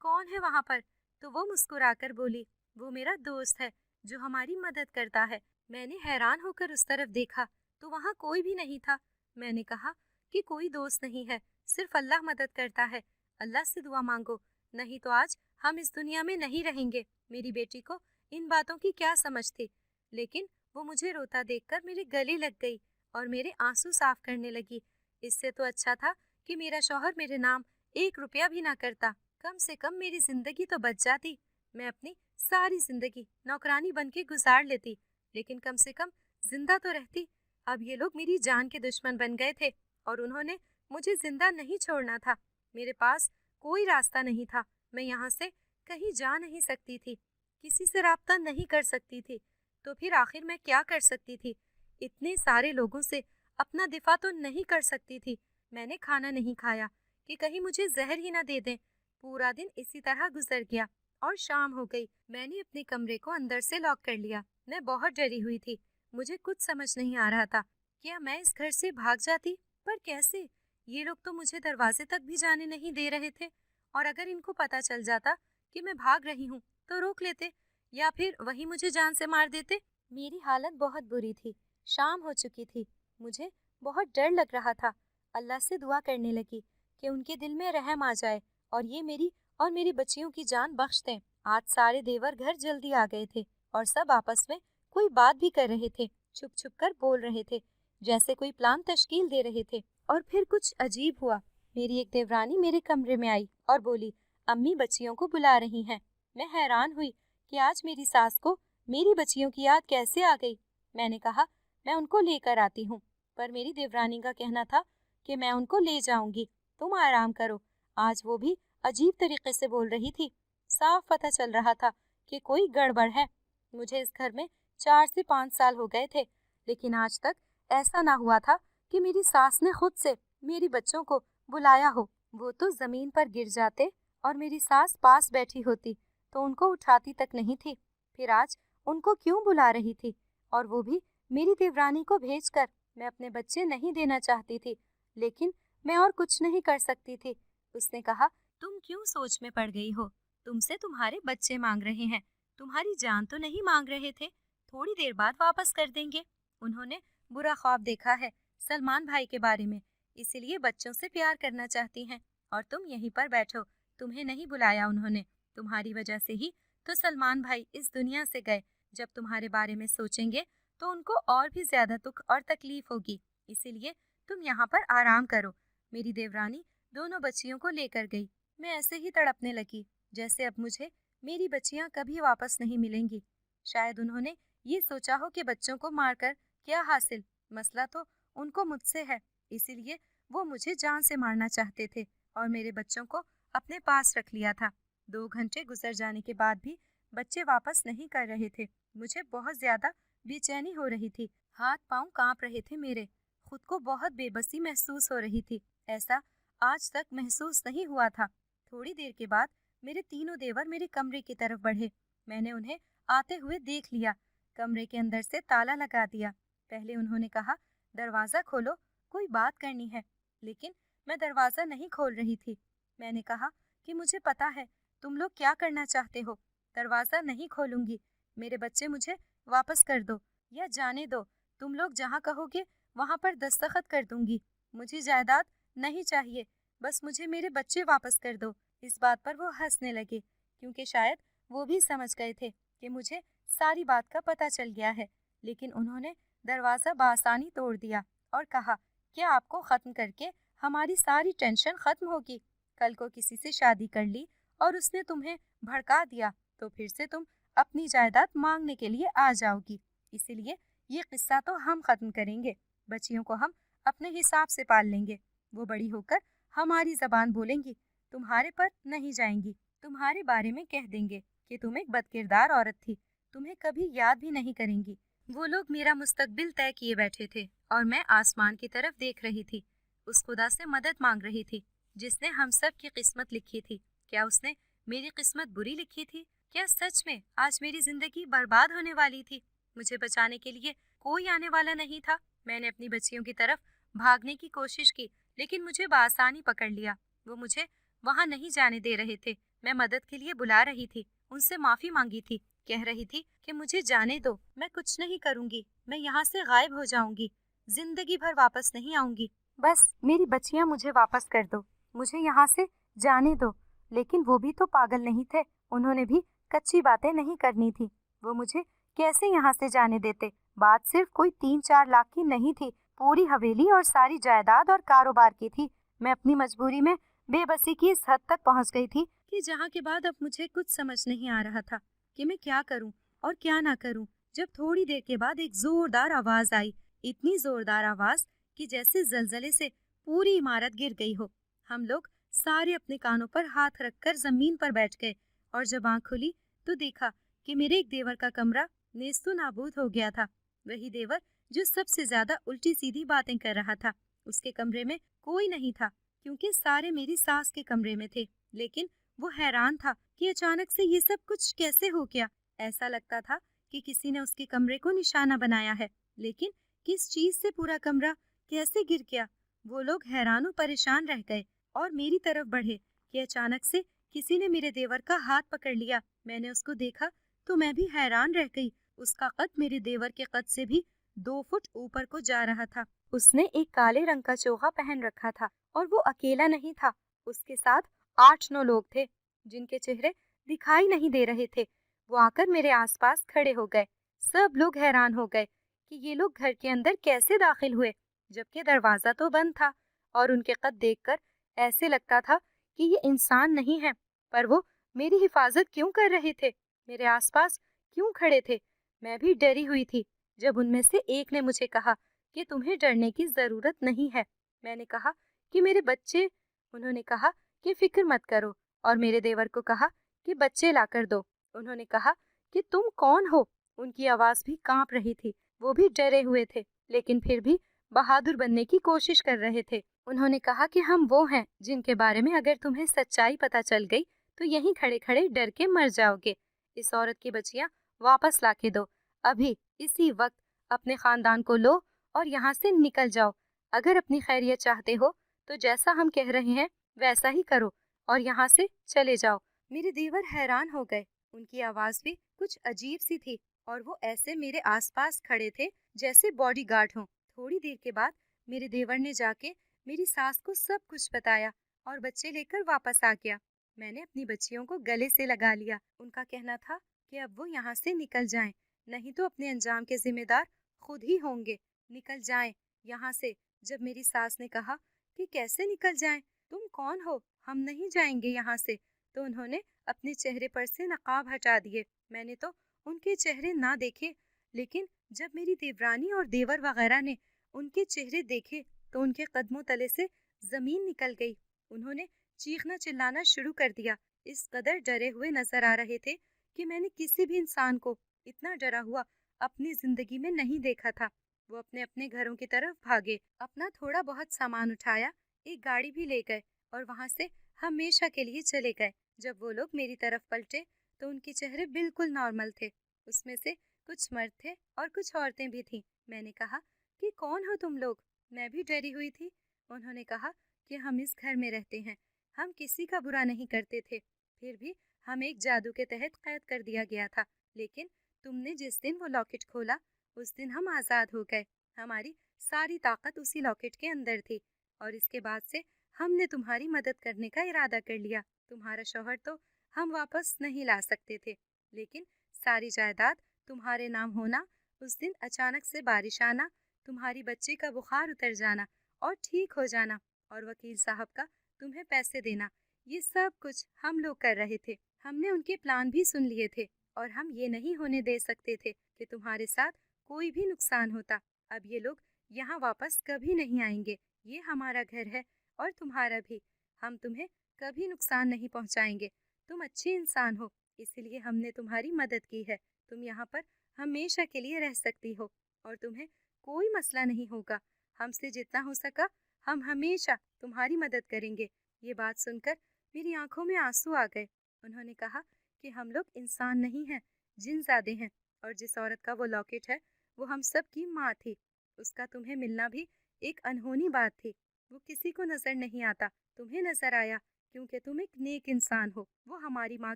कौन है वहां पर। तो वो मुस्कुराकर बोली, वो मेरा दोस्त है जो हमारी मदद करता है। मैंने हैरान होकर उस तरफ देखा तो वहाँ कोई भी नहीं था। मैंने कहा कि कोई दोस्त नहीं है, सिर्फ अल्लाह मदद करता है। अल्लाह से दुआ मांगो, नहीं तो आज हम इस दुनिया में नहीं रहेंगे। मेरी बेटी को इन बातों की क्या समझ थी, लेकिन वो मुझे रोता देखकर मेरे गले लग गई और मेरे आंसू साफ करने लगी। इससे तो अच्छा था कि मेरा शौहर मेरे नाम 1 रुपया भी ना करता, कम से कम मेरी जिंदगी तो बच जाती। मैं अपनी सारी जिंदगी नौकरानी बन के गुजार लेती, लेकिन कम से कम जिंदा तो रहती। अब ये लोग मेरी जान के दुश्मन बन गए थे और उन्होंने मुझे जिंदा नहीं छोड़ना था। मेरे पास कोई रास्ता नहीं था, मैं यहाँ से कहीं जा नहीं सकती थी, किसी से राब्ता नहीं कर सकती थी। तो फिर आखिर मैं क्या कर सकती थी? इतने सारे लोगों से अपना दिफा तो नहीं कर सकती थी। मैंने खाना नहीं खाया कि कहीं मुझे जहर ही ना दे दें। पूरा दिन इसी तरह गुजर गया और शाम हो गई। मैंने अपने कमरे को अंदर से लॉक कर लिया। मैं बहुत डरी हुई थी। मुझे कुछ समझ नहीं आ रहा था। क्या मैं इस घर से भाग जाती? पर कैसे? ये लोग तो मुझे दरवाजे तक भी जाने नहीं दे रहे थे, और अगर इनको पता चल जाता कि मैं भाग रही हूँ तो रोक लेते या फिर वही मुझे जान से मार देते। मेरी हालत बहुत बुरी थी। शाम हो चुकी थी। मुझे बहुत डर लग रहा था। अल्लाह से दुआ करने लगी कि उनके दिल में रहम आ जाए और ये मेरी और मेरी बच्चियों की जान बख्श दें। आज सारे देवर घर जल्दी आ गए थे और सब आपस में कोई बात भी कर रहे थे, छुप छुप कर बोल रहे थे, जैसे कोई प्लान तश्कील दे रहे थे। और फिर कुछ अजीब हुआ। मेरी एक देवरानी मेरे कमरे में आई और बोली, अम्मी बच्चियों को बुला रही हैं। मैं हैरान हुई कि आज मेरी सास को मेरी बच्चियों की याद कैसे आ गई। मैंने कहा, मैं उनको लेकर आती हूँ, पर मेरी देवरानी का कहना था कि मैं उनको ले जाऊंगी, तुम आराम करो। आज वो भी अजीब तरीके से बोल रही थी। साफ पता चल रहा था कि कोई गड़बड़ है। मुझे इस घर में 4 से 5 साल हो गए थे, लेकिन आज तक ऐसा ना हुआ था कि मेरी सास ने खुद से मेरी बच्चों को बुलाया हो। वो तो जमीन पर गिर जाते और मेरी सास पास बैठी होती तो उनको उठाती तक नहीं थी। फिर आज उनको क्यों बुला रही थी, और वो भी मेरी देवरानी को भेजकर? मैं अपने बच्चे नहीं देना चाहती थी, लेकिन मैं और कुछ नहीं कर सकती थी। उसने कहा, तुम क्यों सोच में पड़ गई हो? तुमसे तुम्हारे बच्चे मांग रहे हैं, तुम्हारी जान तो नहीं मांग रहे थे। थोड़ी देर बाद वापस कर देंगे। उन्होंने बुरा ख्वाब देखा है सलमान भाई के बारे में, इसीलिए बच्चों से प्यार करना चाहती हैं। और तुम यहीं पर बैठो, तुम्हें नहीं बुलाया उन्होंने। तुम्हारी वजह से ही तो सलमान भाई इस दुनिया से गए। जब तुम्हारे बारे में सोचेंगे तो उनको और भी ज्यादा दुख और तकलीफ होगी, इसीलिए तुम यहाँ पर आराम करो। मेरी देवरानी दोनों बच्चियों को लेकर गई। मैं ऐसे ही तड़पने लगी जैसे अब मुझे मेरी बच्चियां कभी वापस नहीं मिलेंगी। शायद उन्होंने ये सोचा हो कि बच्चों को मारकर क्या हासिल, मसला तो उनको मुझसे है, इसीलिए वो मुझे जान से मारना चाहते थे और मेरे बच्चों को अपने पास रख लिया था। 2 घंटे गुजर जाने के बाद भी बच्चे वापस नहीं कर रहे थे। मुझे बहुत ज्यादा बेचैनी हो रही थी, हाथ पांव कांप रहे थे मेरे, खुद को बहुत बेबसी महसूस हो रही थी। ऐसा आज तक महसूस नहीं हुआ था। थोड़ी देर के बाद मेरे तीनों देवर मेरे कमरे की तरफ बढ़े। मैंने उन्हें आते हुए देख लिया। कमरे के अंदर से ताला लगा दिया। पहले उन्होंने कहा, दरवाजा खोलो, कोई बात करनी है। लेकिन मैं दरवाजा नहीं खोल रही थी। मैंने कहा कि मुझे पता है तुम लोग क्या करना चाहते हो, दरवाजा नहीं खोलूंगी। मेरे बच्चे मुझे वापस कर दो या जाने दो। तुम लोग जहाँ कहोगे वहाँ पर दस्तखत कर दूंगी। मुझे जायदाद नहीं चाहिए, बस मुझे मेरे बच्चे वापस कर दो। इस बात पर वो हंसने लगे, क्योंकि शायद वो भी समझ गए थे कि मुझे सारी बात का पता चल गया है। लेकिन उन्होंने दरवाज़ा बआसानी तोड़ दिया और कहा, क्या आपको ख़त्म करके हमारी सारी टेंशन ख़त्म होगी? कल को किसी से शादी कर ली और उसने तुम्हें भड़का दिया तो फिर से तुम अपनी जायदाद मांगने के लिए आ जाओगी। इसीलिए ये किस्सा तो हम ख़त्म करेंगे। बच्चियों को हम अपने हिसाब से पाल लेंगे। वो बड़ी होकर हमारी ज़बान बोलेंगी, तुम्हारे पर नहीं जाएंगी। तुम्हारे बारे में कह देंगे कि तुम एक बदकिरदार औरत थी, तुम्हें कभी याद भी नहीं करेंगी। वो लोग मेरा मुस्तकबिल तय किए बैठे थे और मैं आसमान की तरफ देख रही थी। उस खुदा से मदद मांग रही थी जिसने हम सब की किस्मत लिखी थी। क्या उसने मेरी किस्मत बुरी लिखी थी? क्या सच में आज मेरी जिंदगी बर्बाद होने वाली थी? मुझे बचाने के लिए कोई आने वाला नहीं था। मैंने अपनी बच्चियों की तरफ भागने की कोशिश की, लेकिन मुझे बआसानी पकड़ लिया। वो मुझे वहाँ नहीं जाने दे रहे थे। मैं मदद के लिए बुला रही थी, उनसे माफ़ी मांगी थी कह रही थी कि मुझे जाने दो, मैं कुछ नहीं करूंगी, मैं यहाँ से गायब हो जाऊंगी, जिंदगी भर वापस नहीं आऊंगी, बस मेरी बच्चियां मुझे वापस कर दो, मुझे यहाँ से जाने दो। लेकिन वो भी तो पागल नहीं थे, उन्होंने भी कच्ची बातें नहीं करनी थी, वो मुझे कैसे यहाँ से जाने देते। बात सिर्फ कोई 3-4 लाख की नहीं थी, पूरी हवेली और सारी जायदाद और कारोबार की थी। मैं अपनी मजबूरी में बेबसी की इस हद तक पहुंच गई थी कि जहाँ के बाद अब मुझे कुछ समझ नहीं आ रहा था कि मैं क्या करूं और क्या ना करूं। जब थोड़ी देर के बाद एक जोरदार आवाज आई, इतनी जोरदार आवाज कि जैसे जलजले से पूरी इमारत गिर गई हो। हम लोग सारे अपने कानों पर हाथ रखकर जमीन पर बैठ गए और जब आंख खुली तो देखा कि मेरे एक देवर का कमरा नेस्तु नाबूद हो गया था। वही देवर जो सबसे ज्यादा उल्टी सीधी बातें कर रहा था। उसके कमरे में कोई नहीं था क्योंकि सारे मेरी सास के कमरे में थे, लेकिन वो हैरान था कि अचानक से ये सब कुछ कैसे हो गया। ऐसा लगता था कि किसी ने उसके कमरे को निशाना बनाया है, लेकिन किस चीज से पूरा कमरा कैसे गिर गया। वो लोग हैरान और परेशान रह गए और मेरी तरफ बढ़े कि अचानक से किसी ने मेरे देवर का हाथ पकड़ लिया। मैंने उसको देखा तो मैं भी हैरान रह गई। उसका कद मेरे देवर के कद से भी 2 फुट ऊपर को जा रहा था। उसने एक काले रंग का चोगा पहन रखा था और वो अकेला नहीं था, उसके साथ 8-9 लोग थे जिनके चेहरे दिखाई नहीं दे रहे थे। वो आकर मेरे आसपास खड़े हो गए। सब लोग हैरान हो गए कि ये लोग घर के अंदर कैसे दाखिल हुए, जबकि दरवाजा तो बंद था। और उनके कद देखकर ऐसे लगता था कि ये इंसान नहीं है, पर वो मेरी हिफाजत क्यों कर रहे थे, मेरे आसपास क्यों खड़े थे। मैं भी डरी हुई थी जब उनमें से एक ने मुझे कहा कि तुम्हें डरने की जरूरत नहीं है। मैंने कहा कि मेरे बच्चे। उन्होंने कहा कि फिक्र मत करो और मेरे देवर को कहा कि बच्चे लाकर दो। उन्होंने कहा कि तुम कौन हो। उनकी आवाज भी कांप रही थी, वो भी डरे हुए थे लेकिन फिर भी बहादुर बनने की कोशिश कर रहे थे। उन्होंने कहा कि हम वो हैं जिनके बारे में अगर तुम्हें सच्चाई पता चल गई तो यहीं खड़े खड़े डर के मर जाओगे। इस औरत की बच्चियां वापस लाके दो, अभी इसी वक्त अपने खानदान को लो और यहाँ से निकल जाओ। अगर अपनी खैरियत चाहते हो तो जैसा हम कह रहे हैं वैसा ही करो और यहाँ से चले जाओ। मेरे देवर हैरान हो गए, उनकी आवाज भी कुछ अजीब सी थी और वो ऐसे मेरे आसपास खड़े थे जैसे बॉडीगार्ड हों। थोड़ी देर के बाद मेरे देवर ने जाके मेरी सास को सब कुछ बताया और बच्चे लेकर वापस आ गया। मैंने अपनी बच्चियों को गले से लगा लिया। उनका कहना था कि अब वो यहाँ से निकल जाएं, नहीं तो अपने अंजाम के जिम्मेदार खुद ही होंगे। निकल जाएं यहाँ से। जब मेरी सास ने कहा कि कैसे निकल जाएं, तुम कौन हो, हम नहीं जाएंगे यहाँ से, तो उन्होंने अपने चेहरे पर से नकाब हटा दिए। मैंने तो उनके चेहरे ना देखे, लेकिन जब मेरी देवरानी और देवर वगैरह ने उनके चेहरे देखे तो उनके कदमों तले से जमीन निकल गई। उन्होंने चीखना चिल्लाना शुरू कर दिया। इस कदर डरे हुए नजर आ रहे थे कि मैंने किसी भी इंसान को इतना डरा हुआ अपनी जिंदगी में नहीं देखा था। वो अपने अपने घरों की तरफ भागे, अपना थोड़ा बहुत सामान उठाया, एक गाड़ी भी ले गए और वहां से हमेशा के लिए चले गए। जब वो लोग मेरी तरफ पलटे तो उनके चेहरे बिल्कुल नॉर्मल थे। उसमें से कुछ मर्द थे और कुछ औरतें भी थीं। मैंने कहा कि कौन हो तुम लोग। मैं भी डरी हुई थी। उन्होंने कहा कि हम इस घर में रहते हैं, हम किसी का बुरा नहीं करते थे, फिर भी हम एक जादू के तहत कैद कर दिया गया था, लेकिन तुमने जिस दिन वो लॉकेट खोला उस दिन हम आज़ाद हो गए। हमारी सारी ताकत उसी लॉकेट के अंदर थी और इसके बाद से हमने तुम्हारी मदद करने का इरादा कर लिया। तुम्हारा शौहर तो हम वापस नहीं ला सकते थे, लेकिन सारी जायदाद तुम्हारे नाम होना, उस दिन अचानक से बारिश आना, तुम्हारी बच्ची का बुखार उतर जाना और ठीक हो जाना और वकील साहब का तुम्हें पैसे देना, ये सब कुछ हम लोग कर रहे थे। हमने उनके प्लान भी सुन लिए थे और हम ये नहीं होने दे सकते थे कि तुम्हारे साथ कोई भी नुकसान होता। अब ये लोग यहाँ वापस कभी नहीं आएंगे, ये हमारा घर है और तुम्हारा भी। हम तुम्हें कभी नुकसान नहीं पहुँचाएंगे। तुम अच्छे इंसान हो, इसलिए हमने तुम्हारी मदद की है। तुम यहाँ पर हमेशा के लिए रह सकती हो और तुम्हें कोई मसला नहीं होगा। हमसे जितना हो सका हम हमेशा तुम्हारी मदद करेंगे। ये बात सुनकर मेरी आंखों में आंसू आ गए। उन्होंने कहा कि हम लोग इंसान नहीं हैं, जिनज़ादे हैं और जिस औरत का वो लॉकेट है वो हम सब की माँ थी। उसका तुम्हें मिलना भी एक अनहोनी बात थी। वो किसी को नजर नहीं आता, तुम्हें नजर आया क्योंकि तुम एक नेक इंसान हो। वो हमारी माँ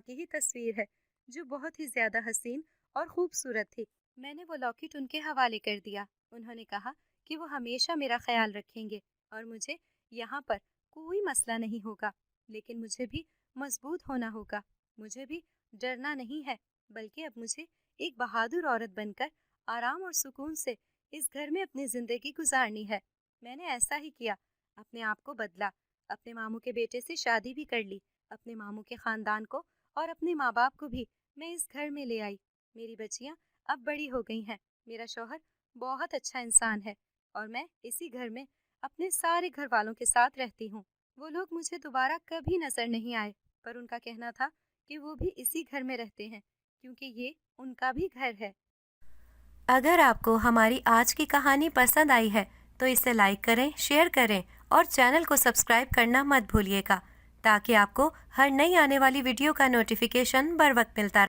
की ही तस्वीर है جو بہت ہی زیادہ حسین اور خوبصورت تھی۔ میں نے وہ لاکٹ ان کے حوالے کر دیا۔ انہوں نے کہا کہ وہ ہمیشہ میرا خیال رکھیں گے اور مجھے یہاں پر کوئی مسئلہ نہیں ہوگا، لیکن مجھے بھی مضبوط ہونا ہوگا۔ مجھے بھی ڈرنا نہیں ہے، بلکہ اب مجھے ایک بہادر عورت بن کر آرام اور سکون سے اس گھر میں اپنی زندگی گزارنی ہے۔ میں نے ایسا ہی کیا، اپنے آپ کو بدلا، اپنے ماموں کے بیٹے سے شادی بھی کر لی، اپنے ماموں کے خاندان کو اور اپنے ماں باپ کو بھی میں اس گھر میں لے آئی۔ میری بچیاں اب بڑی ہو گئی ہیں، میرا شوہر بہت اچھا انسان ہے اور میں اسی گھر میں اپنے سارے گھر والوں کے ساتھ رہتی ہوں۔ وہ لوگ مجھے دوبارہ کبھی نظر نہیں آئے، پر ان کا کہنا تھا کہ وہ بھی اسی گھر میں رہتے ہیں کیونکہ یہ ان کا بھی گھر ہے۔ اگر آپ کو ہماری آج کی کہانی پسند آئی ہے تو اسے لائک کریں، شیئر کریں اور چینل کو سبسکرائب کرنا مت بھولیے گا تاکہ آپ کو ہر نئی آنے والی ویڈیو کا نوٹیفیکیشن بر وقت ملتا رہے۔